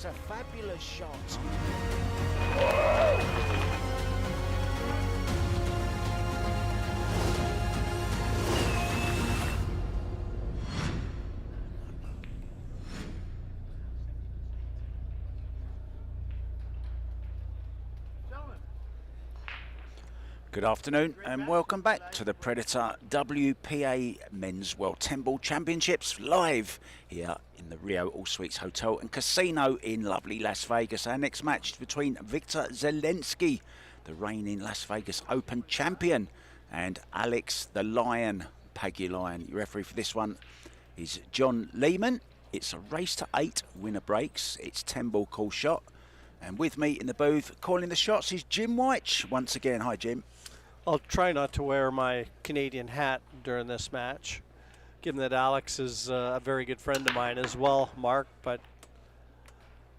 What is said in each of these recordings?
a fabulous shot. Good afternoon and welcome back to the Predator WPA Men's World 10 Ball Championships live here in the Rio All Suites Hotel and Casino in lovely Las Vegas. Our next match is between Victor Zieliński, the reigning Las Vegas Open champion, and Alex the Lion Pagulayan. Your referee for this one is John Lehman. It's a race to 8 winner breaks. It's 10 ball call shot. And with me in the booth calling the shots is Jim White once again. Hi Jim. I'll try not to wear my Canadian hat during this match, given that Alex is a very good friend of mine as well, Mark, but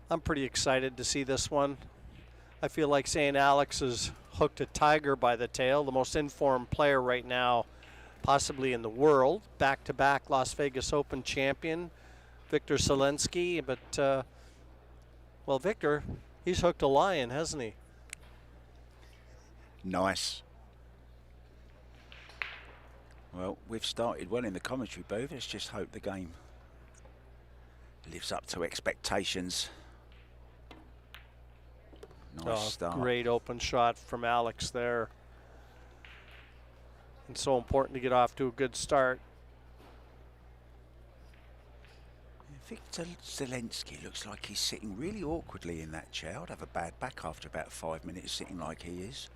I'm pretty excited to see this one. I feel like saying Alex has hooked a tiger by the tail, the most informed player right now possibly in the world, back-to-back Las Vegas Open champion, Victor Zieliński, but, well, Victor, he's hooked a lion, hasn't he? Nice. Well, we've started well in the commentary booth. Let's just hope the game lives up to expectations. Nice start. Great open shot from Alex there. And so important to get off to a good start. Victor Zieliński looks like he's sitting really awkwardly in that chair. I'd have a bad back after about 5 minutes sitting like he is.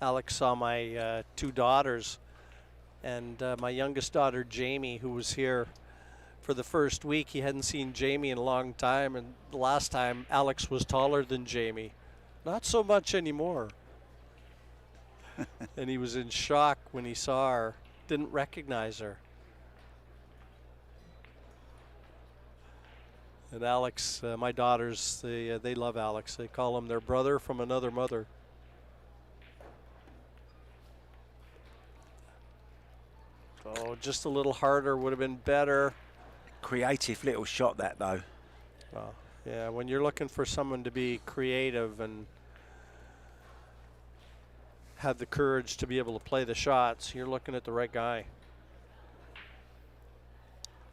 Alex saw my 2 daughters, and my youngest daughter, Jamie, who was here for the first week. He hadn't seen Jamie in a long time, and the last time Alex was taller than Jamie. Not so much anymore. And he was in shock when he saw her, didn't recognize her. And Alex, my daughters, they love Alex. They call him their brother from another mother. Oh, just a little harder would have been better. Creative little shot that though. Well, yeah, when you're looking for someone to be creative and have the courage to be able to play the shots, you're looking at the right guy.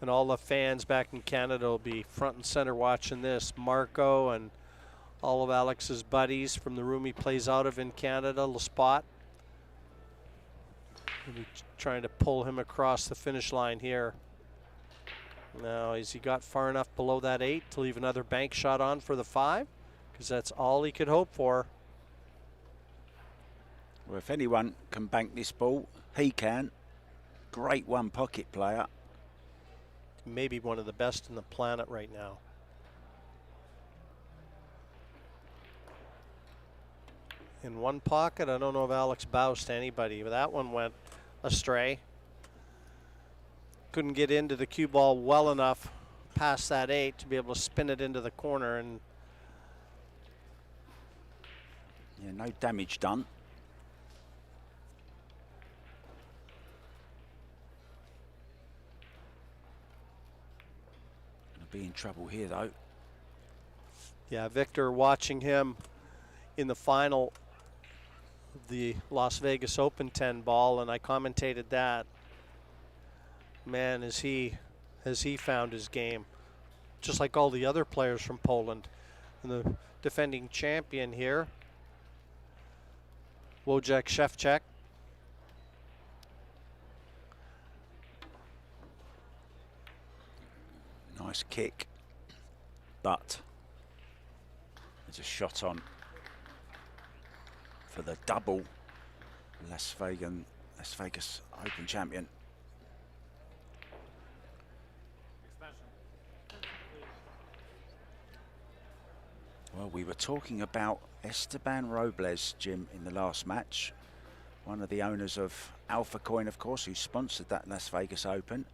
And all the fans back in Canada will be front and center watching this. Marco and all of Alex's buddies from the room he plays out of in Canada, Le Spot. We'll be trying to pull him across the finish line here. Now, has he got far enough below that 8 to leave another bank shot on for the 5? Because that's all he could hope for. Well, if anyone can bank this ball, he can. Great one pocket player. Maybe one of the best in the planet right now. In one pocket, I don't know if Alex bows to anybody, but that one went astray. Couldn't get into the cue ball well enough past that 8 to be able to spin it into the corner. And yeah, no damage done. Gonna be in trouble here though. Yeah, Victor, watching him in the final the Las Vegas Open 10 ball, and I commentated that. Man, has he found his game, just like all the other players from Poland. And the defending champion here, Wojciech Szewczak. Nice kick, but there's a shot on for the double Las Vegas Open champion. Well, we were talking about Esteban Robles, Jim, in the last match. One of the owners of Alpha Coin, of course, who sponsored that Las Vegas Open.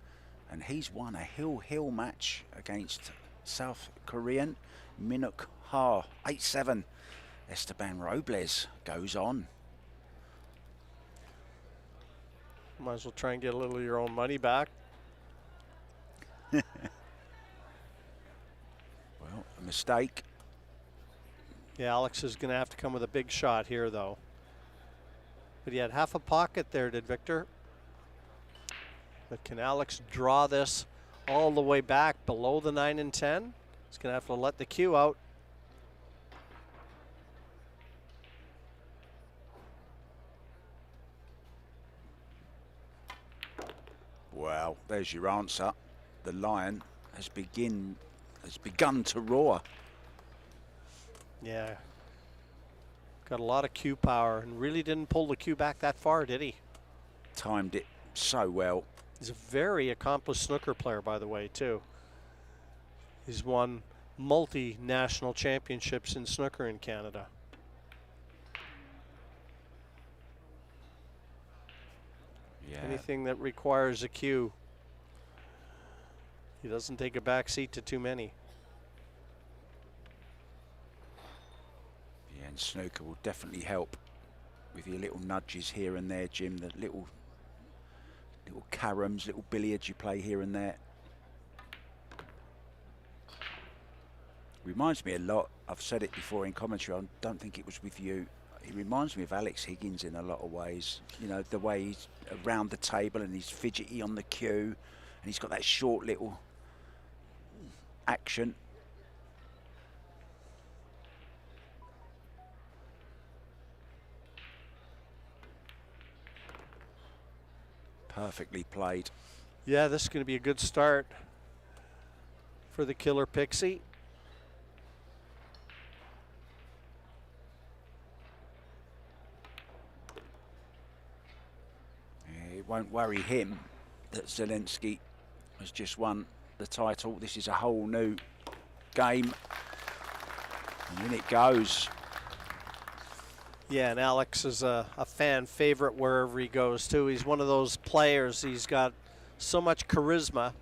And he's won a hill match against South Korean Minuk Ha, 8-7. Esteban Robles goes on. Might as well try and get a little of your own money back. Mistake. Yeah, Alex is going to have to come with a big shot here, though. But he had half a pocket there, did Victor. But can Alex draw this all the way back below the 9 and 10? He's going to have to let the cue out. Well, there's your answer. The lion has begun to roar. Yeah. Got a lot of cue power and really didn't pull the cue back that far, did he? Timed it so well. He's a very accomplished snooker player, by the way, too. He's won multinational championships in snooker in Canada. Yeah. Anything that requires a cue, he doesn't take a back seat to too many. Yeah, and snooker will definitely help with your little nudges here and there, Jim. The little caroms, little billiards you play here and there. Reminds me a lot, I've said it before in commentary, I don't think it was with you. He reminds me of Alex Higgins in a lot of ways. You know, the way he's around the table and he's fidgety on the cue, and he's got that short little action. Perfectly played. Yeah, this is going to be a good start for the Killer Pixie. It won't worry him that Zieliński has just won the title. This is a whole new game. And in it goes. Yeah, and Alex is a fan favorite wherever he goes, too. He's one of those players. He's got so much charisma.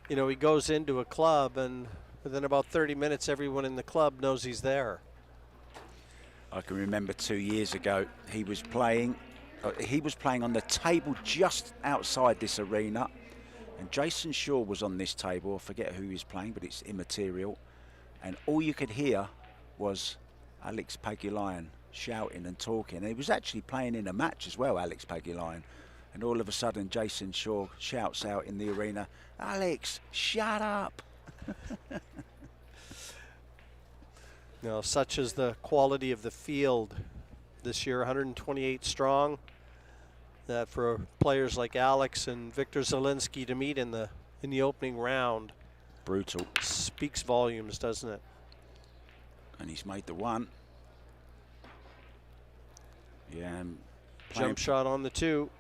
You know, he goes into a club, and within about 30 minutes, everyone in the club knows he's there. I can remember 2 years ago, he was playing on the table just outside this arena, and Jason Shaw was on this table. I forget who he was playing, but it's immaterial. And all you could hear was Alex Pagulayan shouting and talking. And he was actually playing in a match as well, Alex Pagulayan. And all of a sudden, Jason Shaw shouts out in the arena, "Alex, shut up." You know, such is the quality of the field this year, 128 strong, that for players like Alex and Victor Zieliński to meet in the opening round, brutal, speaks volumes, doesn't it? And he's made the one. Yeah, jump shot on the 2.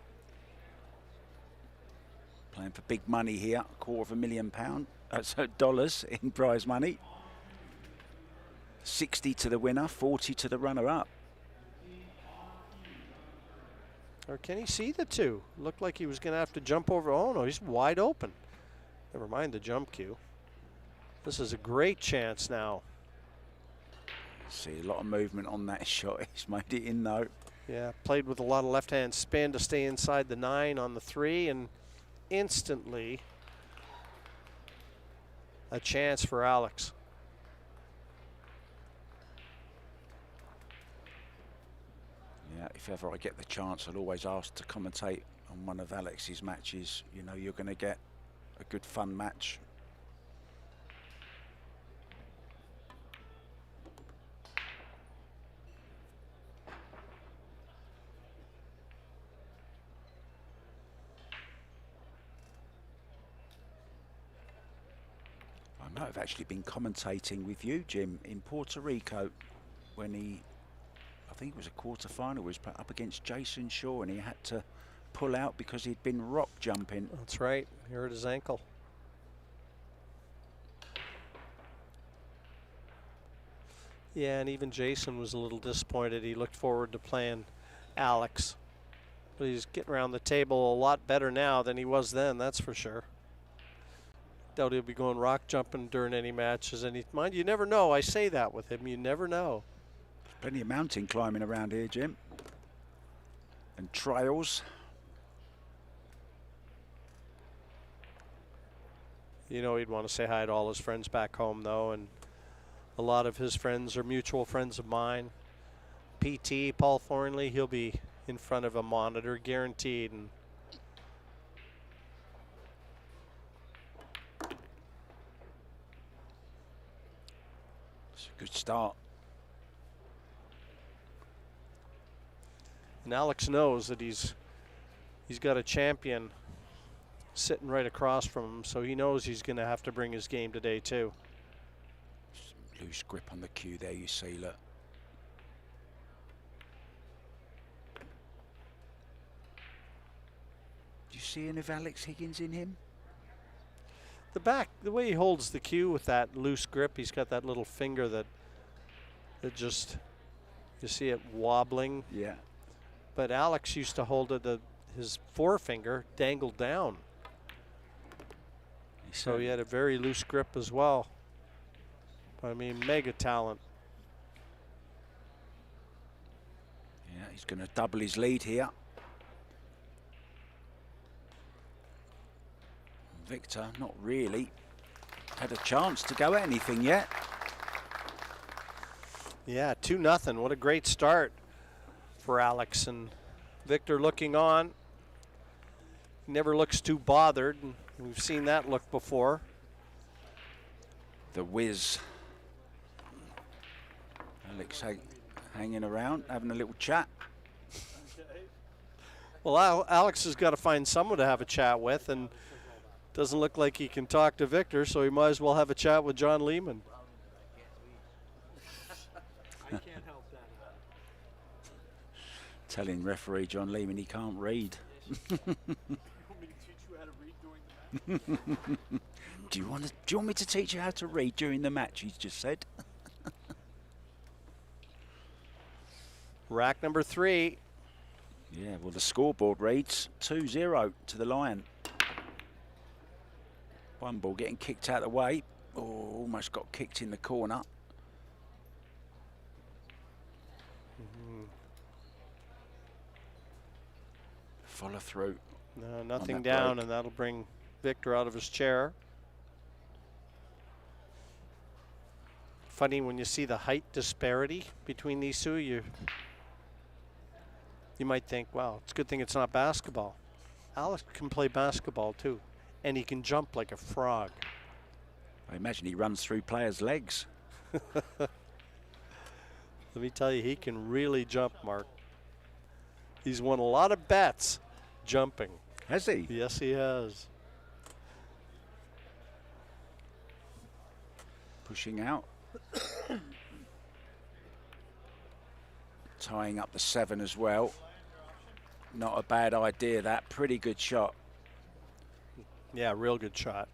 Playing for big money here, £250,000, so dollars in prize money. 60 to the winner, 40 to the runner-up. Or can he see the 2? Looked like he was going to have to jump over. Oh, no, he's wide open. Never mind the jump cue. This is a great chance now. See a lot of movement on that shot. He's made it in, though. Yeah, played with a lot of left-hand spin to stay inside the 9 on the 3, and instantly a chance for Alex. Yeah, if ever I get the chance, I'll always ask to commentate on one of Alex's matches. You know, you're going to get a good fun match. I might have actually been commentating with you, Jim, in Puerto Rico when I think it was a quarter-final, was up against Jason Shaw, and he had to pull out because he'd been rock jumping. That's right, he hurt his ankle. Yeah, and even Jason was a little disappointed. He looked forward to playing Alex, but he's getting around the table a lot better now than he was then, that's for sure. Doubt he'll be going rock jumping during any matches, and mind you never know. I say that with him, you never know. Plenty of mountain climbing around here, Jim, and trails. You know, he'd want to say hi to all his friends back home, though, and A lot of his friends are mutual friends of mine. PT, Paul Thornley, he'll be in front of a monitor, guaranteed. And it's a good start. And Alex knows that he's got a champion sitting right across from him, so he knows he's going to have to bring his game today too. Loose grip on the cue there, you see, look. Do you see any of Alex Higgins in him? The way he holds the cue with that loose grip, he's got that little finger that just, you see it wobbling. Yeah. But Alex used to hold it, his forefinger dangled down. So he had a very loose grip as well. I mean, mega talent. Yeah, he's going to double his lead here. Victor, not really had a chance to go at anything yet. Yeah, 2-0. What a great start for Alex. And Victor looking on. He never looks too bothered. And we've seen that look before. The whiz. Alex hanging around, having a little chat. Well, Alex has got to find someone to have a chat with, and doesn't look like he can talk to Victor, so he might as well have a chat with John Lehman. I can't help that. Telling referee John Lehman he can't read. You want me to teach you how to read during the match? Do you want me to teach you how to read during the match? He's just said. Rack number 3. Yeah, well, the scoreboard reads 2-0 to the Lion. One ball getting kicked out of the way. Oh, almost got kicked in the corner. Follow through. No, nothing down, break. And that'll bring Victor out of his chair. Funny when you see the height disparity between these two, you might think, wow, it's a good thing it's not basketball. Alex can play basketball too, and he can jump like a frog. I imagine he runs through players' legs. Let me tell you, he can really jump, Mark. He's won a lot of bets jumping. Has he? Yes, he has. Pushing out. Tying up the 7 as well. Not a bad idea, that. Pretty good shot. Yeah, real good shot.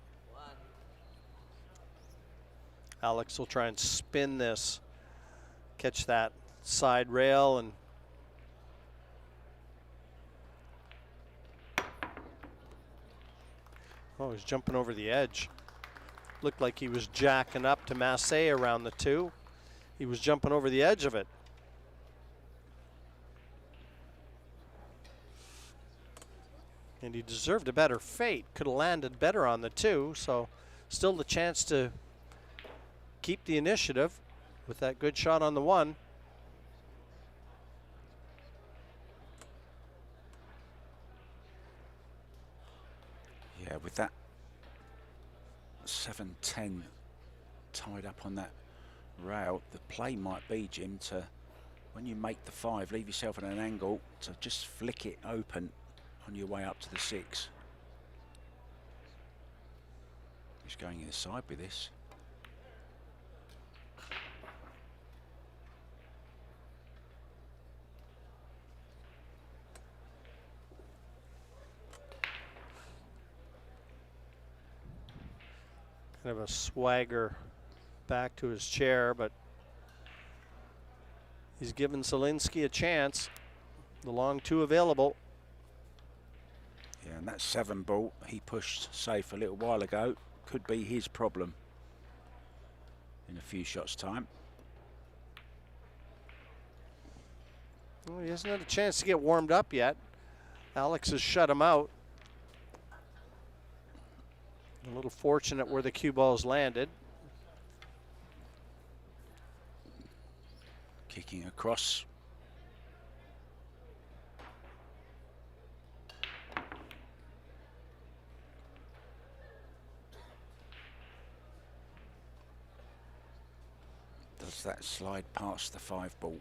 Alex will try and spin this, catch that side rail, and oh, he's jumping over the edge. Looked like he was jacking up to Massey around the 2. He was jumping over the edge of it. And he deserved a better fate. Could have landed better on the 2, so still the chance to keep the initiative with that good shot on the 1. Yeah, with that 7-10 tied up on that rail, the play might be, Jim, to, when you make the 5, leave yourself at an angle to just flick it open on your way up to the 6. He's going in the side with this. Kind of a swagger back to his chair, but he's given Zieliński a chance. The long 2 available. Yeah, and that 7 ball he pushed safe a little while ago could be his problem in a few shots' time. Well, he hasn't had a chance to get warmed up yet. Alex has shut him out. A little fortunate where the cue balls landed. Kicking across. Does that slide past the 5 ball?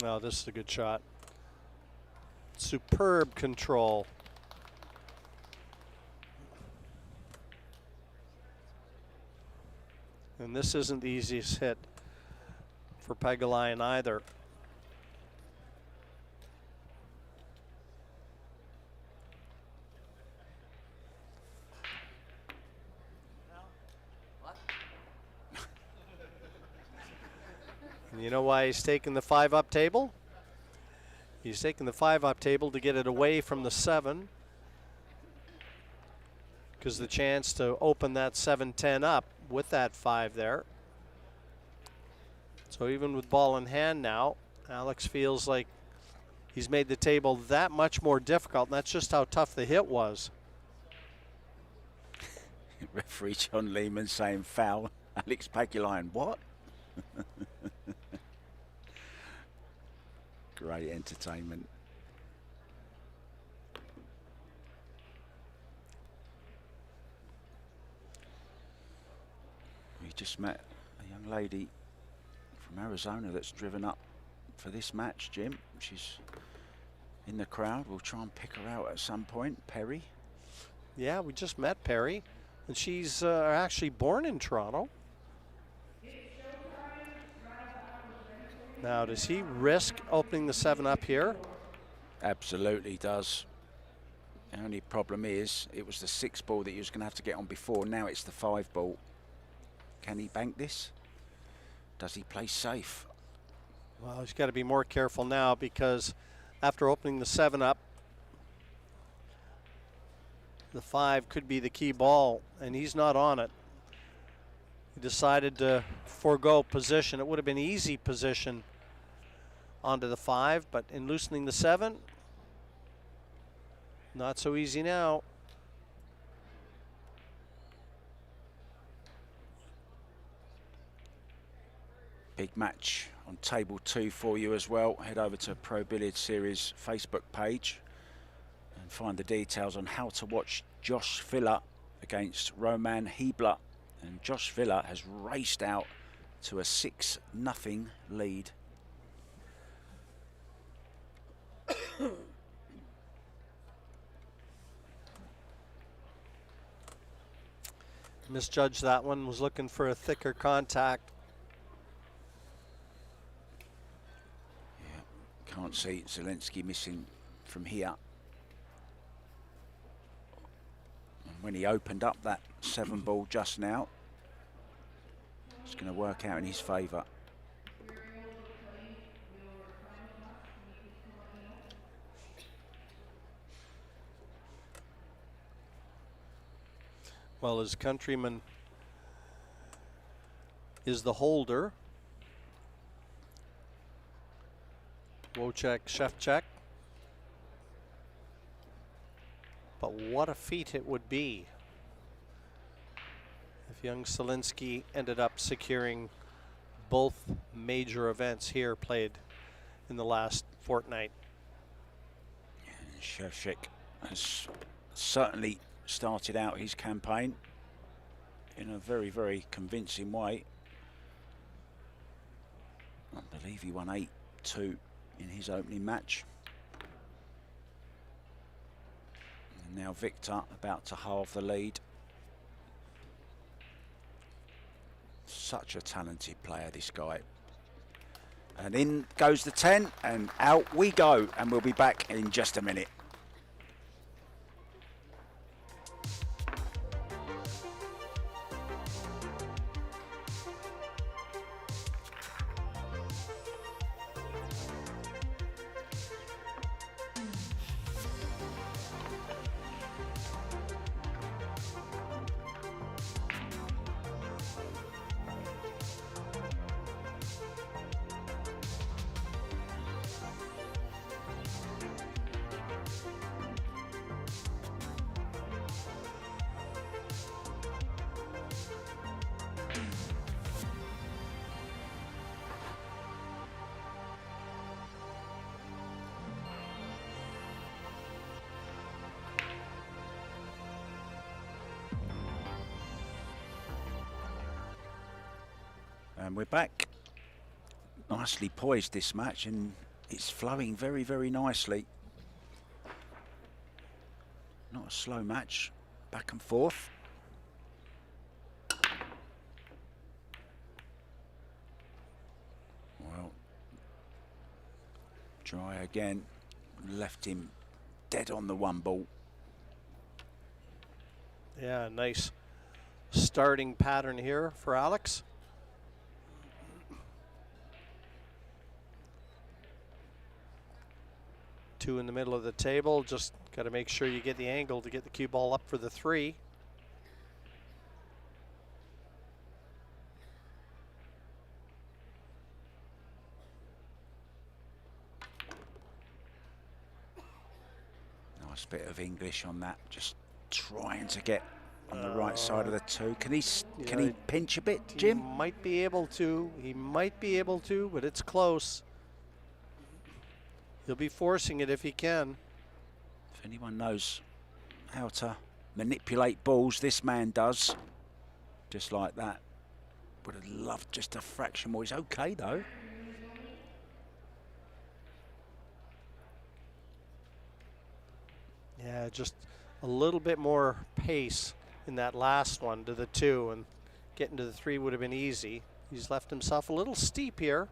No, this is a good shot. Superb control. And this isn't the easiest hit for Pagulayan either. And you know why he's taking the 5-up table? He's taking the 5-up table to get it away from the 7, because the chance to open that 7-10 up with that 5 there. So even with ball in hand now, Alex feels like he's made the table that much more difficult, and that's just how tough the hit was. Referee John Lehman saying foul. Alex Pagulayan, what? Great entertainment. We just met a young lady from Arizona that's driven up for this match, Jim. She's in the crowd. We'll try and pick her out at some point. Perry. Yeah, we just met Perry, and she's actually born in Toronto. Now, does he risk opening the 7-up here? Absolutely does. The only problem is it was the 6 ball that he was going to have to get on before. Now it's the 5 ball. Can he bank this? Does he play safe? Well, he's got to be more careful now, because after opening the 7-up, the 5 could be the key ball, and he's not on it. He decided to forego position. It would have been easy position onto the 5, but in loosening the 7, not so easy now. Big match on table 2 for you as well. Head over to Pro Billiard Series Facebook page and find the details on how to watch Josh Villa against Roman Hebler. And Josh Villa has raced out to a 6-0 lead. Misjudged that one, was looking for a thicker contact. Yeah, can't see Zieliński missing from here. When he opened up that 7 ball just now, it's going to work out in his favour. Well, his countryman is the holder. Wojciech Szewczak. But what a feat it would be if young Zieliński ended up securing both major events here played in the last fortnight. Szewczak has certainly started out his campaign in a very, very convincing way. I believe he won 8-2 in his opening match. And now Victor about to halve the lead. Such a talented player, this guy. And in goes the 10, and out we go. And we'll be back in just a minute. And we're back. Nicely poised this match, and it's flowing very, very nicely. Not a slow match, back and forth. Well, try again. Left him dead on the one ball. Yeah, nice starting pattern here for Alex. Two in the middle of the table. Just got to make sure you get the angle to get the cue ball up for the 3. Nice bit of English on that. Just trying to get on the right side of the 2. Can he pinch a bit, Jim? He might be able to. He might be able to, but it's close. He'll be forcing it if he can. If anyone knows how to manipulate balls, this man does. Just like that. Would have loved just a fraction more. He's okay though. Yeah, just a little bit more pace in that last one to the 2, and getting to the 3 would have been easy. He's left himself a little steep here.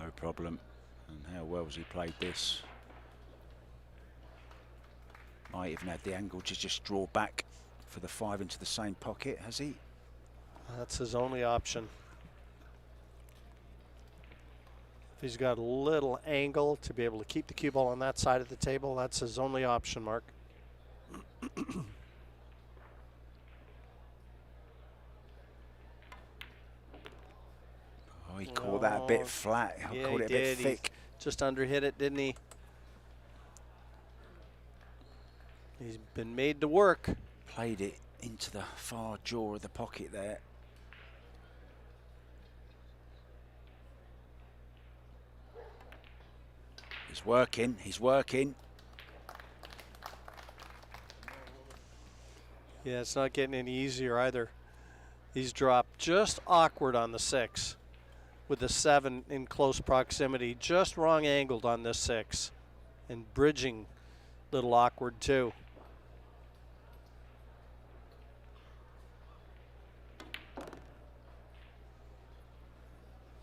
No problem. And how well has he played this? Might even had the angle to just draw back for the 5 into the same pocket, has he? That's his only option. If he's got a little angle to be able to keep the cue ball on that side of the table, that's his only option, Mark. Oh, he caught that a bit flat. He Yeah, caught it a bit thick. He just underhit it, didn't he? He's been made to work. Played it into the far jaw of the pocket there. He's working, he's working. Yeah, it's not getting any easier either. He's dropped just awkward on the 6 with the 7 in close proximity, just wrong angled on this 6, and bridging a little awkward too.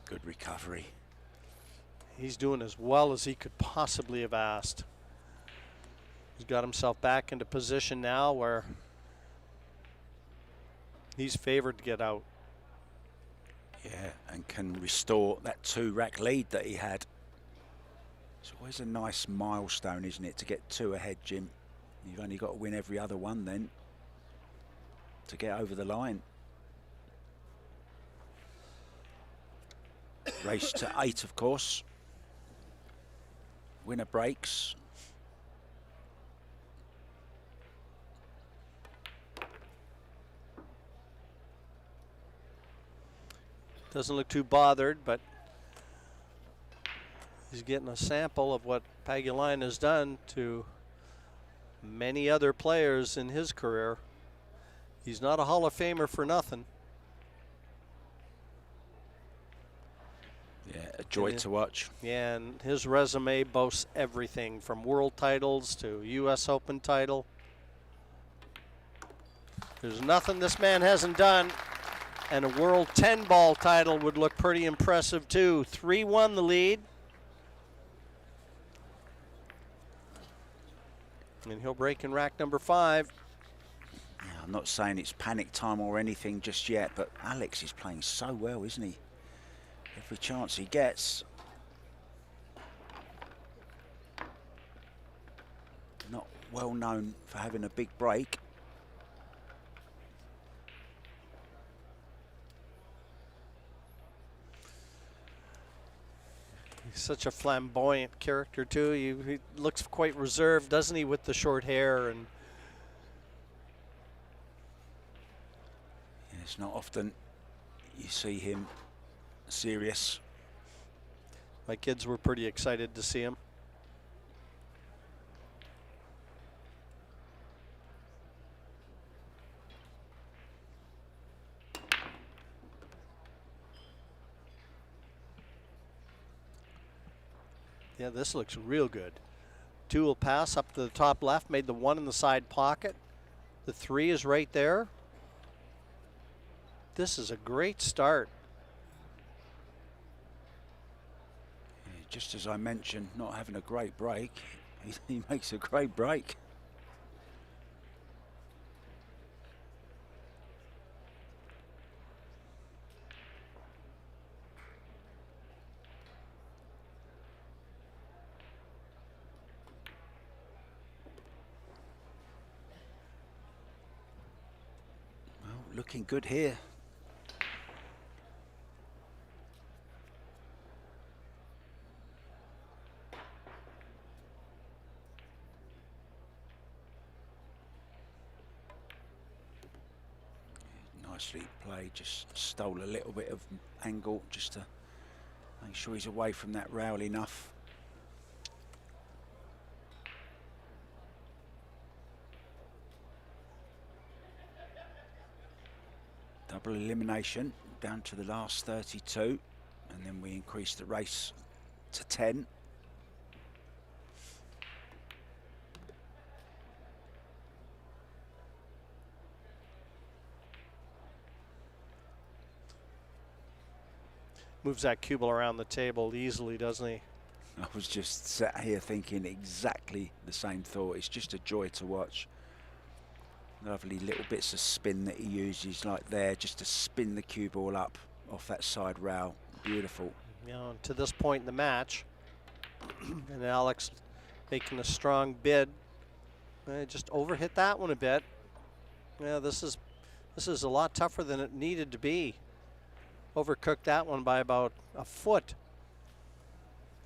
Good recovery. He's doing as well as he could possibly have asked. He's got himself back into position now where he's favored to get out. Yeah, and can restore that 2-rack lead that he had. It's always a nice milestone, isn't it, to get 2 ahead, Jim? You've only got to win every other one then to get over the line. Race to 8, of course. Winner breaks. Doesn't look too bothered, but he's getting a sample of what Pagulayan has done to many other players in his career. He's not a Hall of Famer for nothing. Yeah, a joy to watch. Yeah, and his resume boasts everything from world titles to U.S. Open title. There's nothing this man hasn't done, and a world 10-ball title would look pretty impressive too. 3-1 the lead. And he'll break in rack number 5. Yeah, I'm not saying it's panic time or anything just yet, but Alex is playing so well, isn't he? Every chance he gets. Not well known for having a big break. He's such a flamboyant character too. He looks quite reserved, doesn't he, with the short hair? And yeah, it's not often you see him serious. my kids were pretty excited to see him. Yeah, this looks real good. 2 will pass up to the top left, made the 1 in the side pocket. The 3 is right there. This is a great start. Yeah, just as I mentioned, not having a great break, he makes a great break. Looking good here. Nicely played, just stole a little bit of angle just to make sure he's away from that rail enough. Double elimination down to the last 32, and then we increase the race to 10. Moves that cue ball around the table easily, doesn't he? I was just sat here thinking exactly the same thought. It's just a joy to watch. Lovely little bits of spin that he uses like there, just to spin the cue ball up off that side rail. Beautiful. You know, to this point in the match, and Alex making a strong bid. Just overhit that one a bit. Yeah, this is a lot tougher than it needed to be. Overcooked that one by about a foot,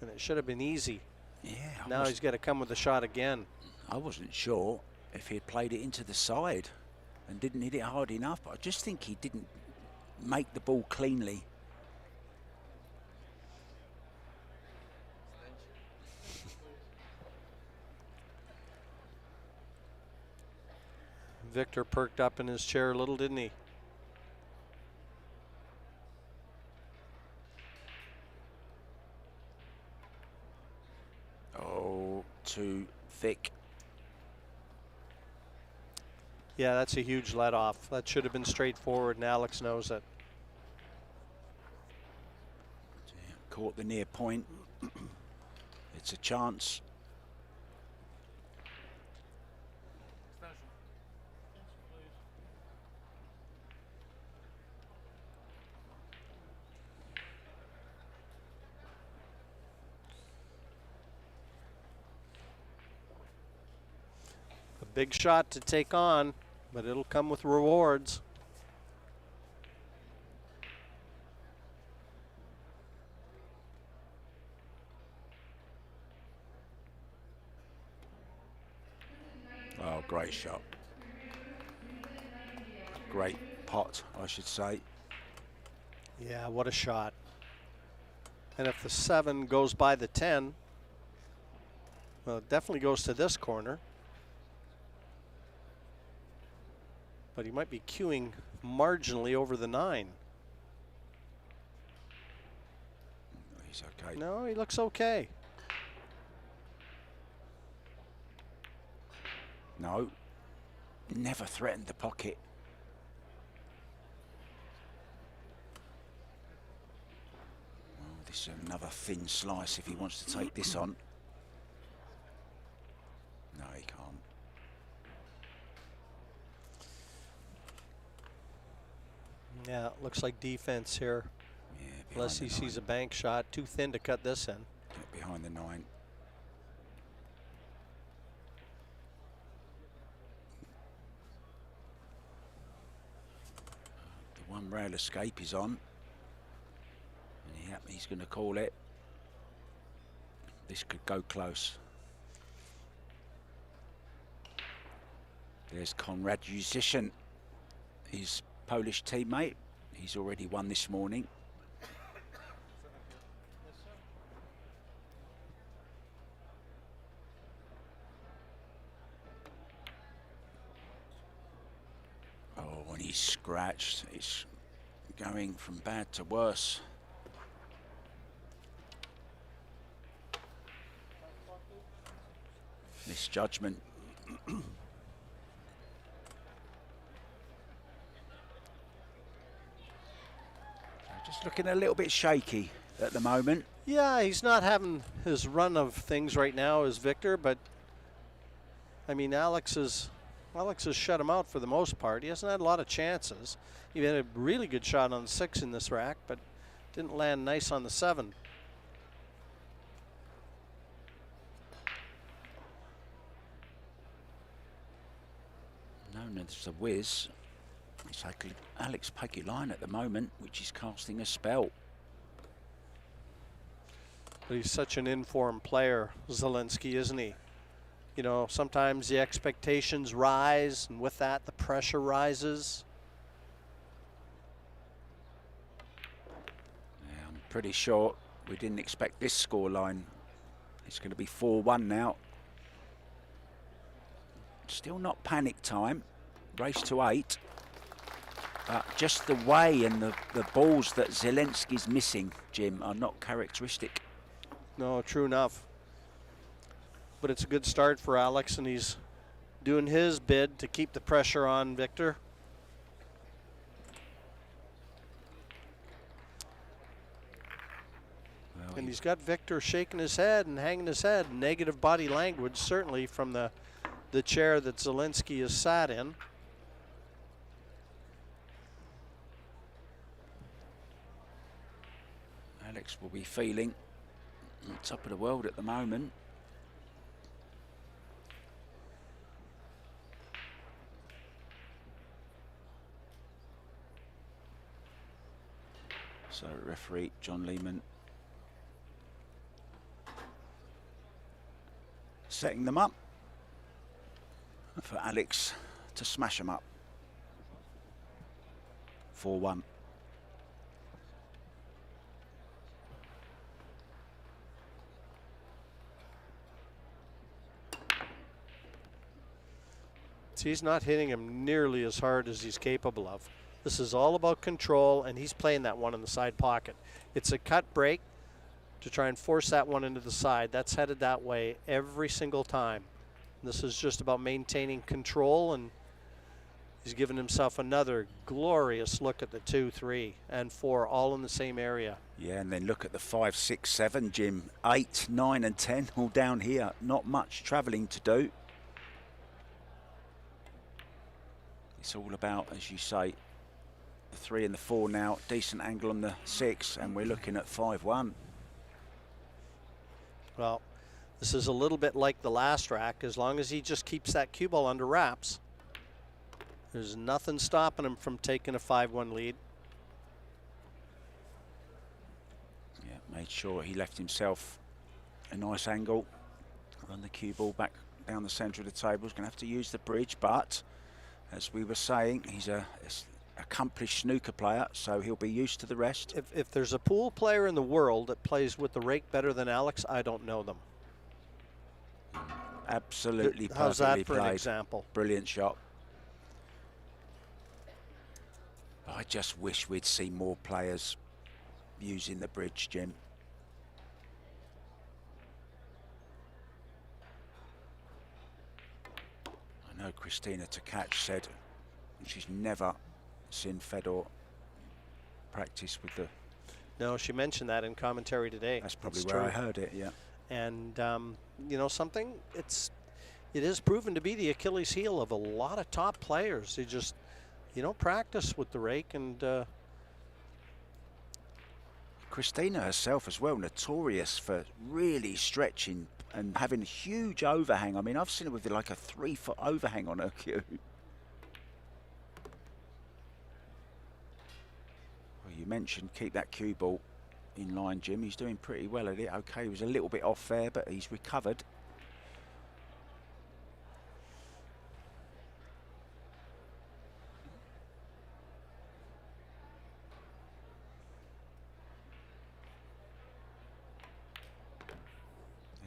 and it should have been easy. Yeah. Now he's got to come with a shot again. I wasn't sure if he had played it into the side and didn't hit it hard enough, but I just think he didn't make the ball cleanly. Victor perked up in his chair a little, didn't he? Oh, too thick. Yeah, that's a huge let off. That should have been straightforward, and Alex knows it. Caught the near point. It's a chance. A big shot to take on, but it'll come with rewards. Oh, great shot. Great pot, I should say. Yeah, what a shot. And if the 7 goes by the 10, well, it definitely goes to this corner. But he might be cueing marginally over the 9. He's okay. No, he looks okay. No, never threatened the pocket. Well, this is another thin slice if he wants to take this on. No, he can't. Yeah, looks like defense here. Yeah, Unless he sees a bank shot, too thin to cut this in. Get behind the 9. The one rail escape is on. And he's going to call it. This could go close. There's Konrad Zieliński, his Polish teammate. He's already won this morning. Oh, when he's scratched, it's going from bad to worse. Misjudgment. Just looking a little bit shaky at the moment. Yeah, he's not having his run of things right now as Victor, but I mean, Alex has shut him out for the most part. He hasn't had a lot of chances. He had a really good shot on the 6 in this rack, but didn't land nice on the 7. Known as the whiz. It's like Alex Pagulayan at the moment, which is casting a spell. But he's such an informed player, Zieliński, isn't he? You know, sometimes the expectations rise, and with that, the pressure rises. Yeah, I'm pretty sure we didn't expect this scoreline. It's going to be 4-1 now. Still not panic time. Race to 8. But just the way and the balls that Zieliński's missing, Jim, are not characteristic. No, true enough. But it's a good start for Alex, and he's doing his bid to keep the pressure on Victor. Well, And he's got Victor shaking his head and hanging his head. Negative body language, certainly from the chair that Zieliński is sat in. Alex will be feeling on top of the world at the moment. So referee John Lehman setting them up for Alex to smash them up. 4-1. He's not hitting him nearly as hard as he's capable of. This is all about control, and he's playing that one in the side pocket. It's a cut break to try and force that one into the side. That's headed that way every single time. This is just about maintaining control, and he's given himself another glorious look at the 2, 3, and 4, all in the same area. Yeah, and then look at the 5, 6, 7, Jim. 8, 9, and 10 all down here. Not much travelling to do. It's all about, as you say, the 3 and the 4 now. Decent angle on the 6, and we're looking at 5-1. Well, this is a little bit like the last rack. As long as he just keeps that cue ball under wraps, there's nothing stopping him from taking a 5-1 lead. Yeah, made sure he left himself a nice angle. Run the cue ball back down the centre of the table. He's going to have to use the bridge, but as we were saying, he's a accomplished snooker player, so he'll be used to the rest. If there's a pool player in the world that plays with the rake better than Alex, I don't know them. Absolutely perfectly How's that for played. an example? Brilliant shot. I just wish we'd see more players using the bridge, Jim. I know Christina Tkach said she's never seen Fedor practice with the... No, she mentioned that in commentary today. That's probably It's where true. I heard it, yeah. And you know something, it is proven to be the Achilles heel of a lot of top players. They just, you know, practice with the rake. And Christina herself as well, notorious for really stretching and having a huge overhang. I mean, I've seen her with like a 3-foot overhang on her cue. Well, you mentioned keep that cue ball in line, Jim. He's doing pretty well at it. Okay, he was a little bit off there, but he's recovered.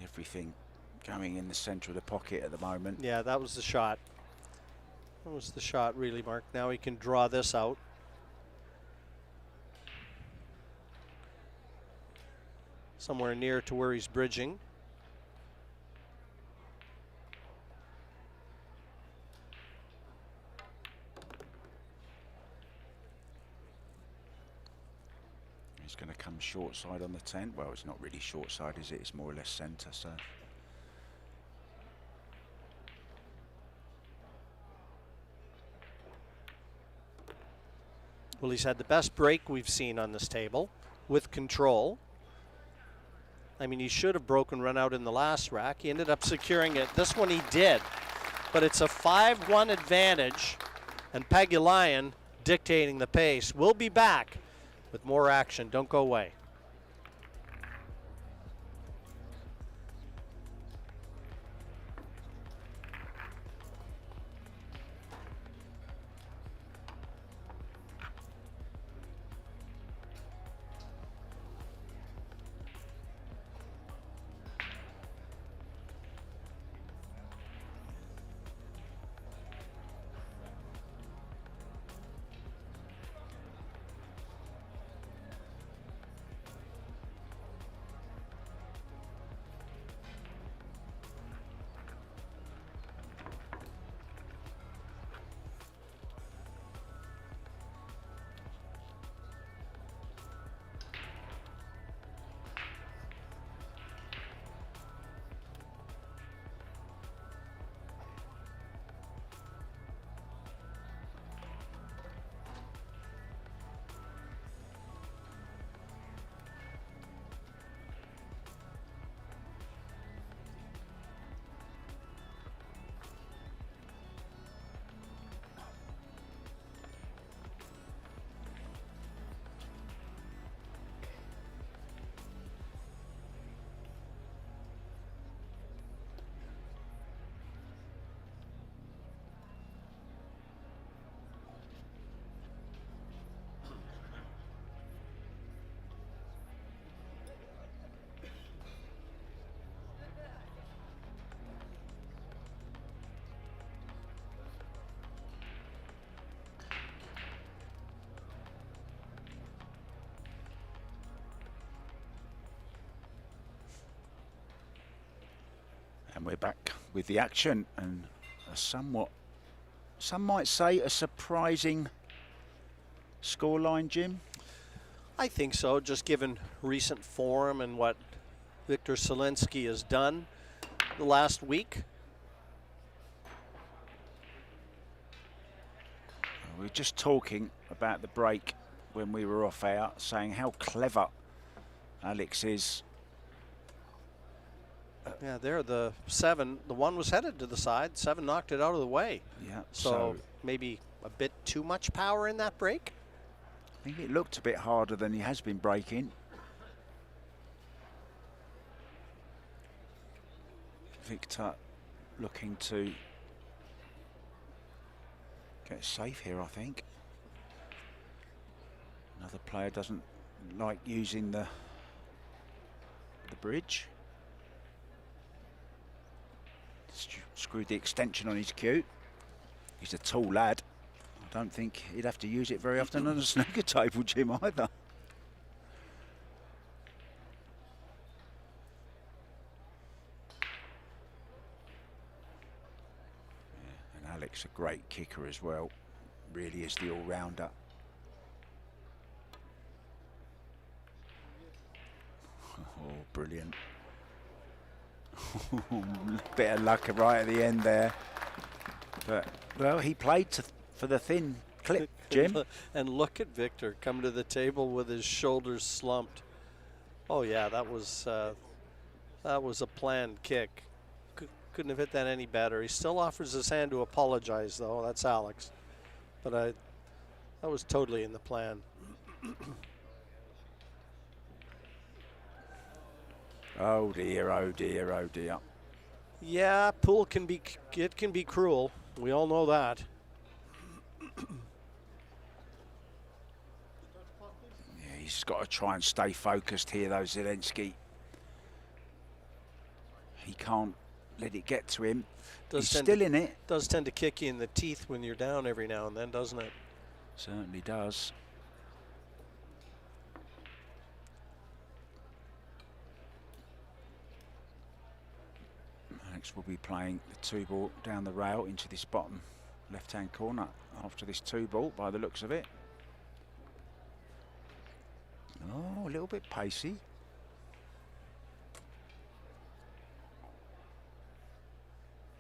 Everything going in the centre of the pocket at the moment. Yeah, that was the shot. That was the shot, really, Mark. Now he can draw this out. Somewhere near to where he's bridging. He's going to come short side on the 10. Well, it's not really short side, is it? It's more or less centre, so. Well, he's had the best break we've seen on this table with control. I mean, he should have broken run out in the last rack. He ended up securing it. This one he did, but it's a 5-1 advantage, and Pagulayan dictating the pace. We'll be back with more action. Don't go away. And we're back with the action, and a somewhat, some might say, a surprising scoreline, Jim. I think so, just given recent form and what Victor Zieliński has done the last week. We were just talking about the break when we were off air, saying how clever Alex is. Yeah, there, the 7, the 1 was headed to the side, 7 knocked it out of the way. Yeah. So maybe a bit too much power in that break. I think it looked a bit harder than he has been breaking. Victor looking to get safe here, I think. Another player doesn't like using the bridge. Screwed the extension on his cue. He's a tall lad. I don't think he'd have to use it very often on a snooker table, Jim, either. Yeah, and Alex, a great kicker as well. Really is the all-rounder. Oh, brilliant. Bit of luck right at the end there. But, well, he played for the thin clip, Jim. And look at Victor come to the table with his shoulders slumped. Oh, yeah, that was a planned kick. Couldn't have hit that any better. He still offers his hand to apologize, though. That's Alex. But that was totally in the plan. Oh dear, oh dear, oh dear. Yeah, pool can be cruel. We all know that. Yeah, he's got to try and stay focused here, though, Zieliński. He can't let it get to him. He's still in it. Does tend to kick you in the teeth when you're down every now and then, doesn't it? Certainly does. Alex will be playing the 2-ball down the rail into this bottom left-hand corner after this 2-ball, by the looks of it. Oh, a little bit pacey.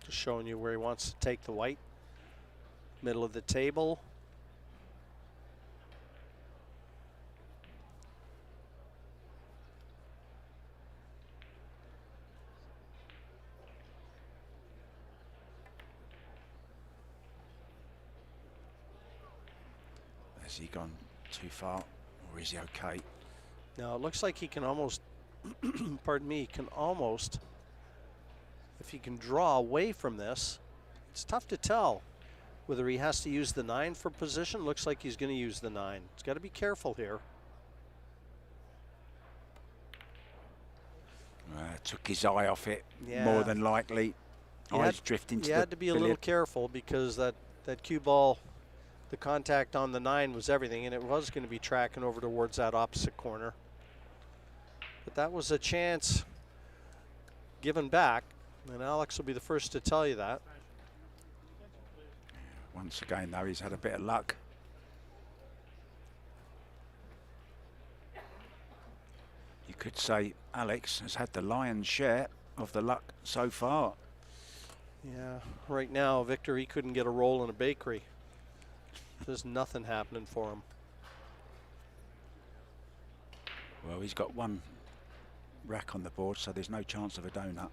Just showing you where he wants to take the white. Middle of the table. Has he gone too far, or is he okay? Now it looks like he can almost, pardon me, can almost, if he can draw away from this, it's tough to tell whether he has to use the 9 for position. Looks like he's going to use the 9. He's got to be careful here. Took his eye off it, Yeah. more than likely. Eyes drifting to He the had to be a little billiard. careful because that cue ball, the contact on the 9 was everything, and it was going to be tracking over towards that opposite corner. But that was a chance given back, and Alex will be the first to tell you that. Once again, though, he's had a bit of luck. You could say Alex has had the lion's share of the luck so far. Yeah, right now, Victor, he couldn't get a roll in a bakery. There's nothing happening for him. Well, he's got one rack on the board, so there's no chance of a donut.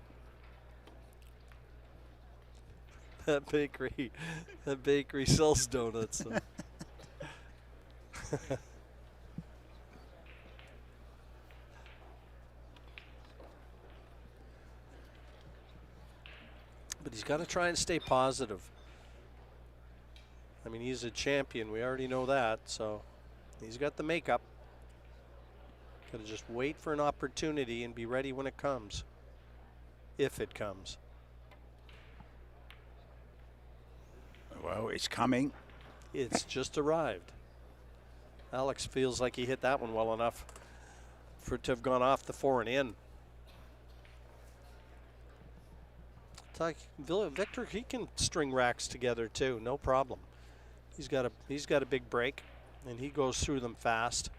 That bakery sells donuts. So. But he's got to try and stay positive. I mean, he's a champion. We already know that. So he's got the makeup. Got to just wait for an opportunity and be ready when it comes. If it comes. Well, it's coming. It's just arrived. Alex feels like he hit that one well enough for it to have gone off the 4 and in. It's like Victor, he can string racks together too, no problem. He's got a big break, and he goes through them fast.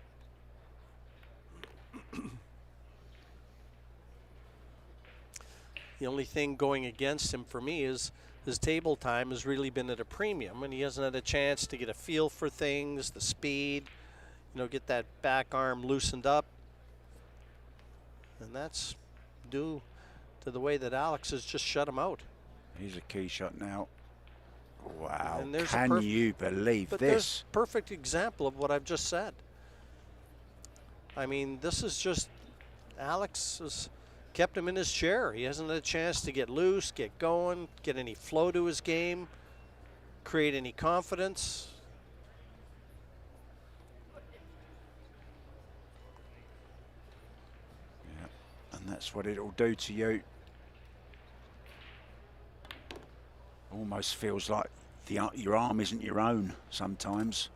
The only thing going against him for me is his table time has really been at a premium, and he hasn't had a chance to get a feel for things, the speed, get that back arm loosened up. And that's due to the way that Alex has just shut him out. Here's a key shot now. Wow, And there's can you believe But this? there's a perfect example of what I've just said. I mean, this is just, Alex has kept him in his chair. He hasn't had a chance to get loose, get going, get any flow to his game, create any confidence. Yeah, and that's what it'll do to you. Almost feels like your arm isn't your own sometimes.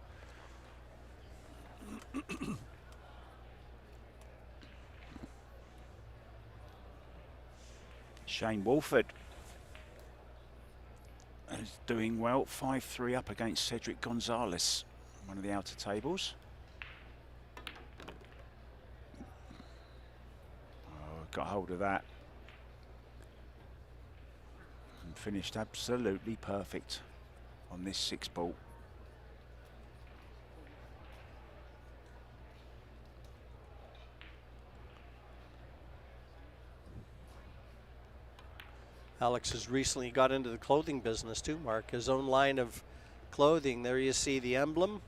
Shane Wolford is doing well, 5-3 up against Cedric Gonzalez, one of the outer tables. Oh, got hold of that. And finished absolutely perfect on this 6-ball. Alex has recently got into the clothing business too, Mark. His own line of clothing. There you see the emblem.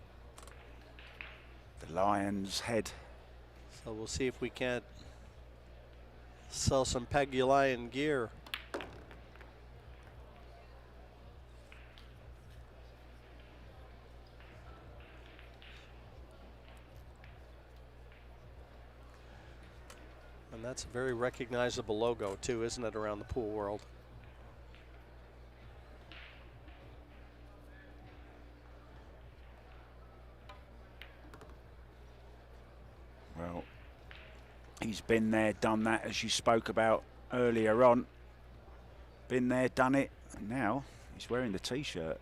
The lion's head. So we'll see if we can't Sell some Pagulayan gear. And that's a very recognizable logo too, isn't it, around the pool world? Well, he's been there, done that, as you spoke about earlier on. Been there, done it, and now he's wearing the T-shirt.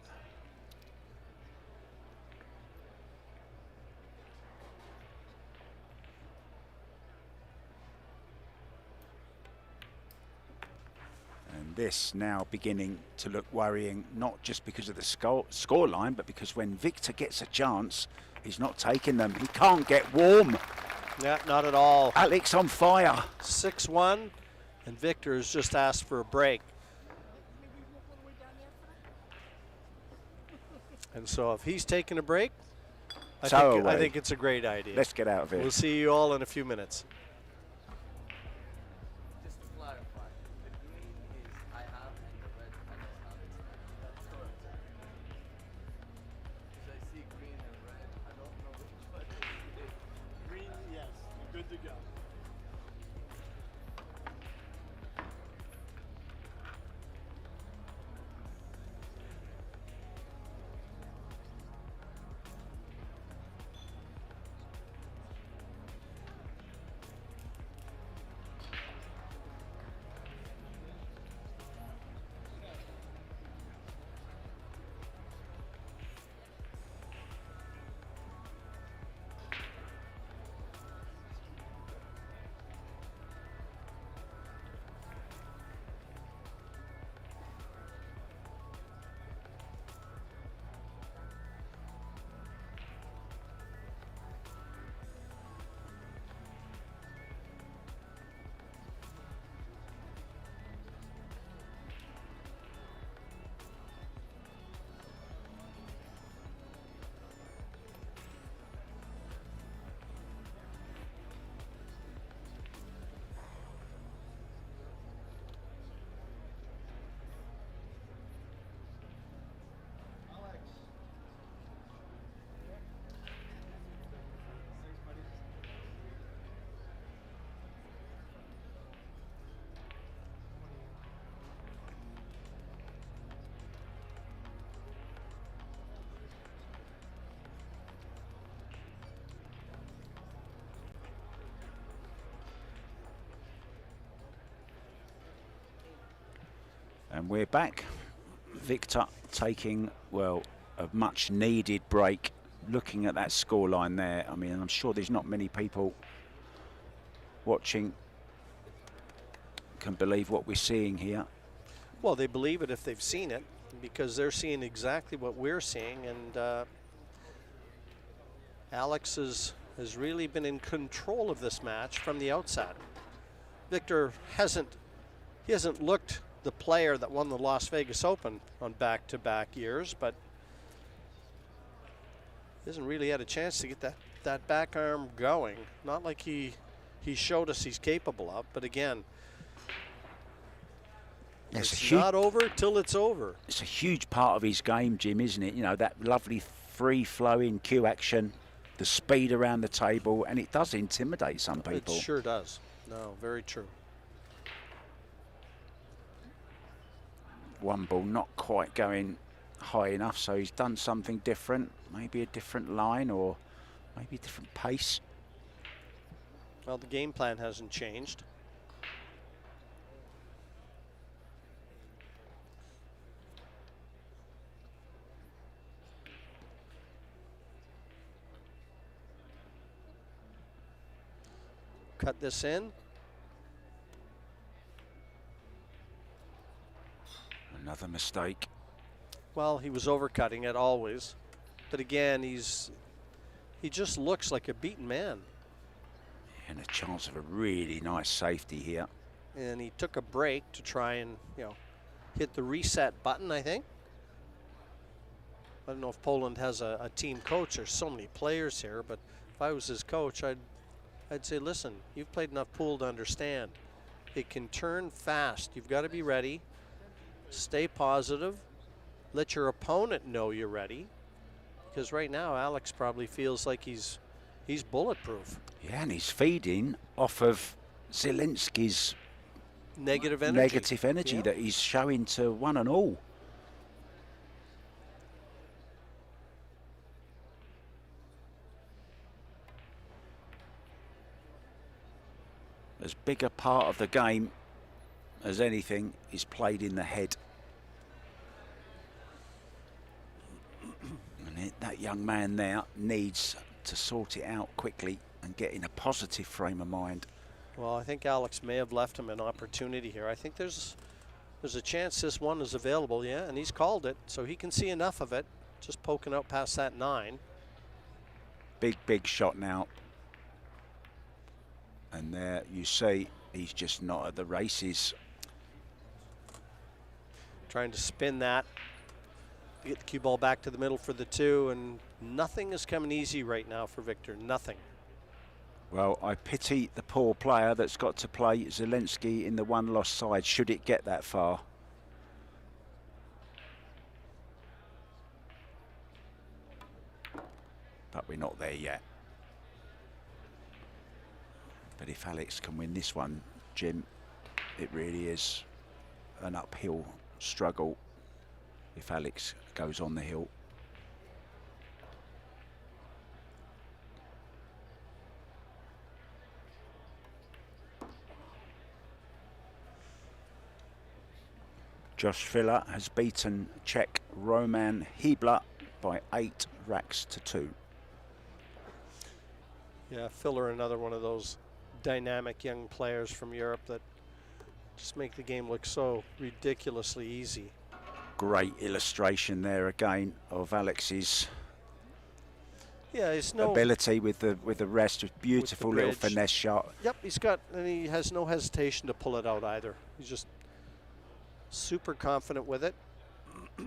And this now beginning to look worrying, not just because of the score line, but because when Victor gets a chance, he's not taking them. He can't get warm. Yeah, not at all. Alex on fire. 6-1, and Victor has just asked for a break. And so if he's taking a break, I think it's a great idea. Let's get out of here. We'll see you all in a few minutes. Just to clarify, the green is I have and the red I don't have. That's correct. Because I see green and red, I don't know which one it is. Green, yes. You're good to go. And we're back. Victor taking, well, a much needed break. Looking at that scoreline there, I mean, I'm sure there's not many people watching can believe what we're seeing here. Well, they believe it if they've seen it, because they're seeing exactly what we're seeing. And Alex has really been in control of this match from the outset. Victor hasn't looked the player that won the Las Vegas Open on back-to-back years, but hasn't really had a chance to get that back arm going. Not like he showed us he's capable of, but again, it's not over till it's over. It's a huge part of his game, Jim, isn't it? You know, that lovely free-flowing cue action, the speed around the table, and it does intimidate some people. It sure does. No, very true. One ball not quite going high enough, so he's done something different, maybe a different line or maybe a different pace. Well, the game plan hasn't changed. Cut this in. Another mistake. Well, he was overcutting it always, but again, he just looks like a beaten man. And a chance of a really nice safety here. And he took a break to try and, hit the reset button, I think. I don't know if Poland has a team coach. There's so many players here, but if I was his coach, I'd say, listen, you've played enough pool to understand. It can turn fast. You've got to be ready. Stay positive. Let your opponent know you're ready. Because right now, Alex probably feels like he's bulletproof. Yeah, and he's feeding off of Zieliński's Negative energy. negative energy Yeah. that he's showing to one and all. As big a part of the game as anything is played in the head. And that young man there needs to sort it out quickly and get in a positive frame of mind. Well, I think Alex may have left him an opportunity here. I think there's a chance this one is available, yeah, and he's called it, so he can see enough of it. Just poking out past that 9. Big shot now. And there you see he's just not at the races. Trying to spin that, get the cue ball back to the middle for the 2, and nothing is coming easy right now for Victor, nothing. Well, I pity the poor player that's got to play Zieliński in the one-loss side, should it get that far. But we're not there yet. But if Alex can win this one, Jim, it really is an uphill struggle if Alex goes on the hill. Josh Filler has beaten Czech Roman Hebler by 8 racks to 2. Yeah, Filler, another one of those dynamic young players from Europe that just make the game look so ridiculously easy. Great illustration there again of Alex's his ability with the rest. Beautiful little bridge. finesse shot. Yep, and he has no hesitation to pull it out either. He's just super confident with it. Yeah,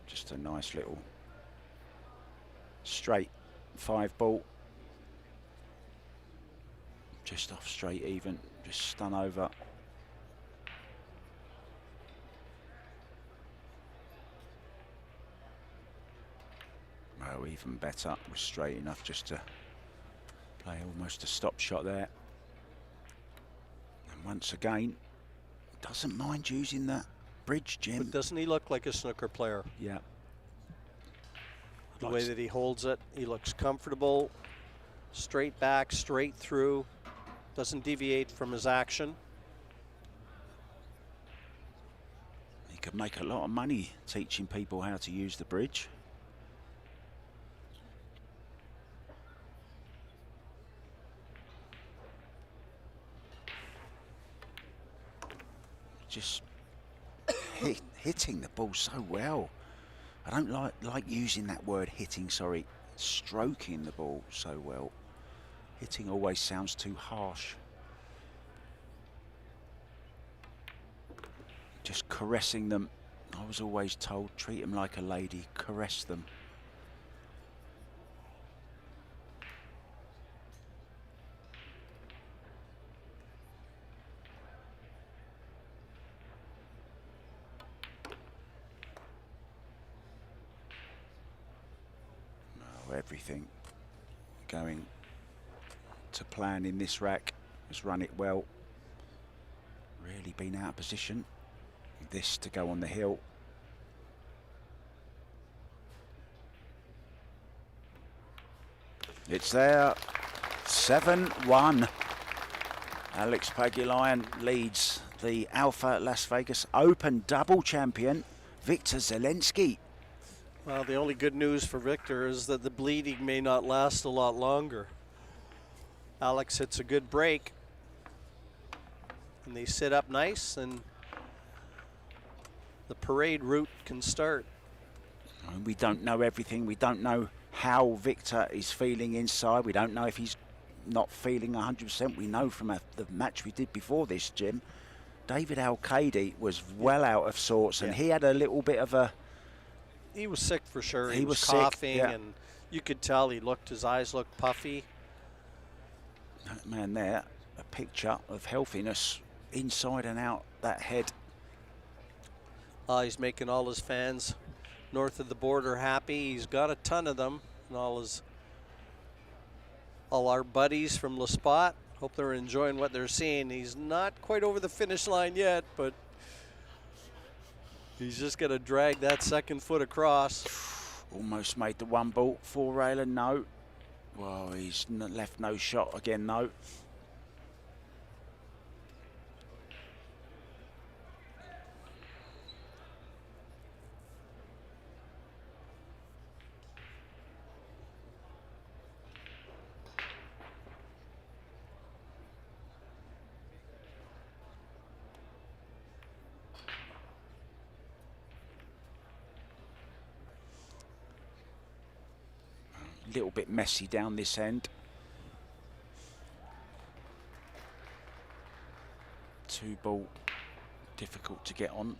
just a nice little straight 5-ball. Just off straight even, just stun over. Oh, even better, was straight enough just to play almost a stop shot there. And once again, doesn't mind using that bridge, Jim. But doesn't he look like a snooker player? Yeah. The way that he holds it, he looks comfortable, straight back, straight through, doesn't deviate from his action. He could make a lot of money teaching people how to use the bridge. Just hitting the ball so well. I don't like using that word hitting, sorry. Stroking the ball so well. Hitting always sounds too harsh. Just caressing them. I was always told, treat them like a lady, caress them. Everything going to plan in this rack. Has run it well. Really been out of position. This to go on the hill. It's there. 7-1. Alex Pagulayan leads the Alpha Las Vegas Open double champion Victor Zieliński. Well, the only good news for Victor is that the bleeding may not last a lot longer. Alex hits a good break, and they sit up nice, and the parade route can start. We don't know everything. We don't know how Victor is feeling inside. We don't know if he's not feeling 100%. We know from the match we did before this, Jim, David Al-Qaedi was well out of sorts, and he had a little bit of a... He was sick for sure. He was coughing, sick, yeah. and you could tell his eyes looked puffy. That man there, a picture of healthiness inside and out that head. He's making all his fans north of the border happy. He's got a ton of them, and all our buddies from Le Spot. Hope they're enjoying what they're seeing. He's not quite over the finish line yet, but he's just going to drag that second foot across. Almost made the one ball, four railer, no. Well, he's left no shot again, though. Little bit messy down this end. Two ball, difficult to get on.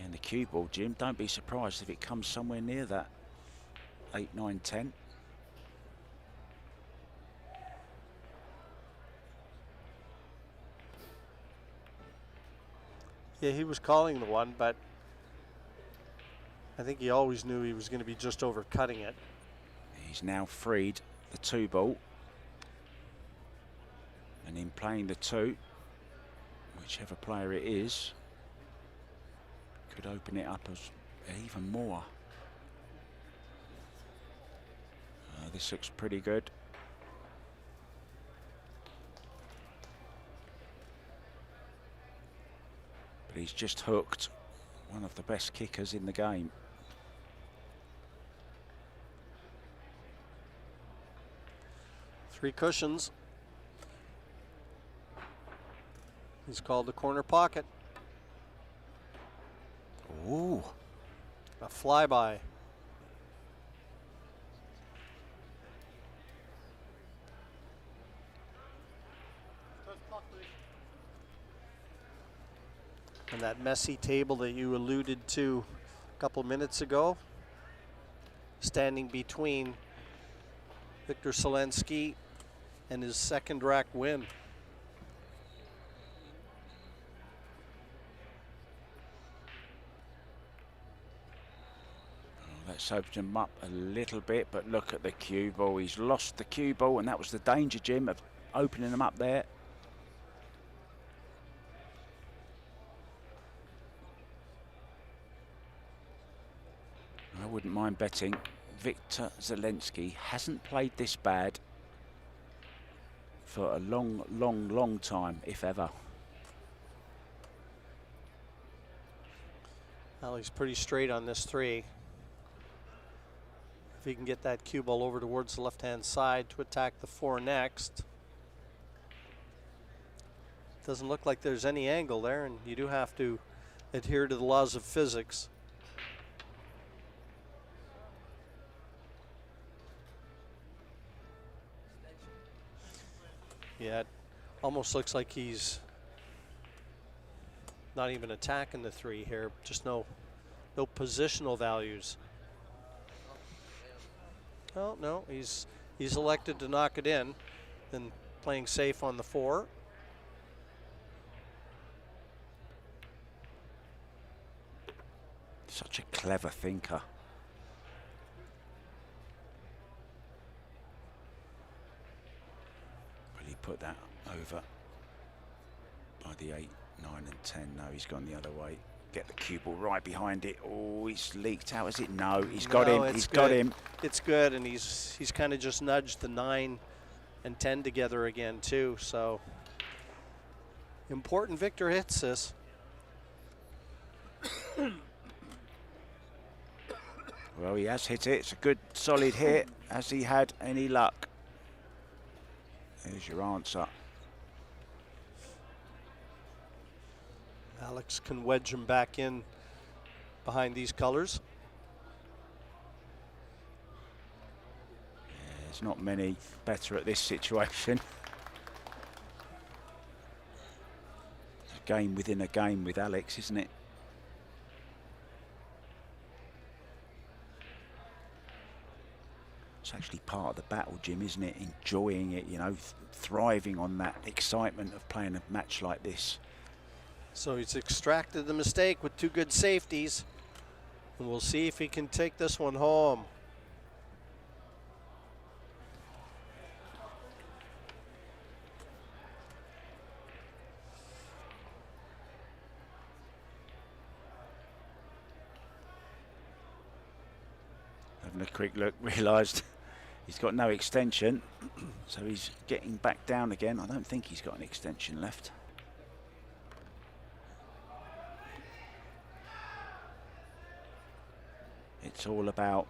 And the cue ball, Jim, don't be surprised if it comes somewhere near that. 8, 9, 10. Yeah, he was calling the one, but I think he always knew he was going to be just over cutting it. He's now freed the two ball. And in playing the two, whichever player it is, could open it up as even more. This looks pretty good. But he's just hooked one of the best kickers in the game. Three cushions. He's called the corner pocket. Ooh. A flyby. And that messy table that you alluded to a couple minutes ago, standing between Victor Zieliński and his second rack win. Let's open him up a little bit, but look at the cue ball. He's lost the cue ball, and that was the danger, Jim, of opening them up there. I wouldn't mind betting Victor Zieliński hasn't played this bad for a long, long, long time, if ever. Well, he's pretty straight on this three. If he can get that cue ball over towards the left-hand side to attack the four next. Doesn't look like there's any angle there, and you do have to adhere to the laws of physics. Yeah, it almost looks like he's not even attacking the three here, just no positional values. Oh, no, he's elected to knock it in, then playing safe on the four. Such a clever thinker. Will he put that over by the 8, 9 and 10? No, he's gone the other way. Get the cue ball right behind it. Oh, he's leaked out, is it? No, he's got him. He's got him. It's good, and he's kind of just nudged the 9 and 10 together again too. So important Victor hits this. Well, he has hit it. It's a good, solid hit. Has he had any luck? There's your answer. Alex can wedge him back in behind these colors. Yeah, there's not many better at this situation. A game within a game with Alex, isn't it? It's actually part of the battle, Jim, isn't it? Enjoying it, you know, thriving on that excitement of playing a match like this. So he's extracted the mistake with 2 good safeties. And we'll see if he can take this one home. Having a quick look, realised he's got no extension, so he's getting back down again. I don't think he's got an extension left. It's all about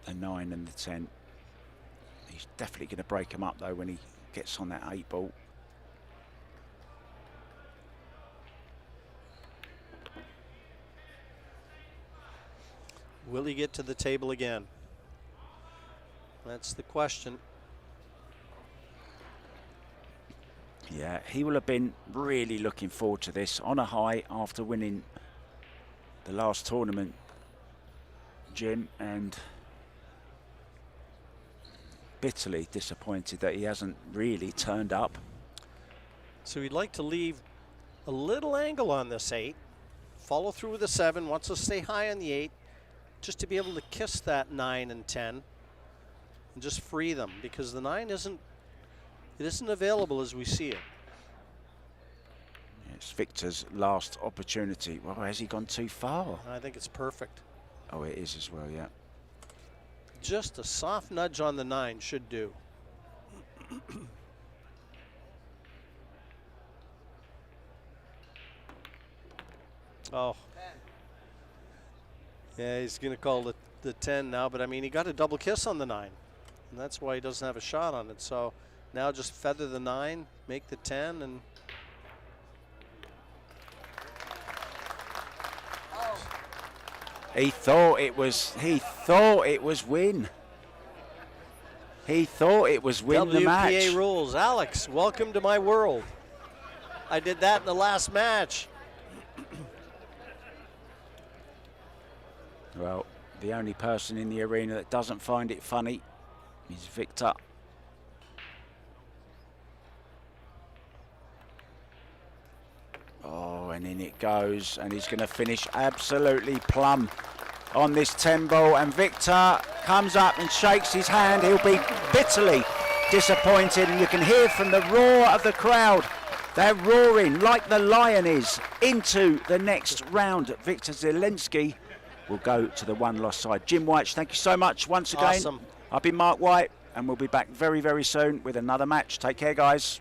the 9 and the 10. He's definitely going to break them up though when he gets on that 8 ball. Will he get to the table again? That's the question. Yeah, he will have been really looking forward to this, on a high after winning the last tournament, Jim, and bitterly disappointed that he hasn't really turned up. So he'd like to leave a little angle on this 8, follow through with the 7, wants to stay high on the 8, just to be able to kiss that 9 and 10 and just free them, because the 9 isn't available as we see it. It's Victor's last opportunity. Well, has he gone too far? I think it's perfect. Oh, it is as well, yeah. Just a soft nudge on the 9 should do. Oh. Yeah, he's going to call the 10 now, but I mean, he got a double kiss on the 9, and that's why he doesn't have a shot on it. So now just feather the 9, make the 10, and he thought it was win. He thought it was win the match. WPA rules. Alex, welcome to my world. I did that in the last match. Well, the only person in the arena that doesn't find it funny is Victor. Oh, and in it goes, and he's going to finish absolutely plumb on this 10 ball, and Victor comes up and shakes his hand. He'll be bitterly disappointed, and you can hear from the roar of the crowd. They're roaring like the lion is into the next round. Victor Zieliński will go to the 1-loss side. Jim White, thank you so much once again. Awesome. I've been Mark White, and we'll be back very, very soon with another match. Take care, guys.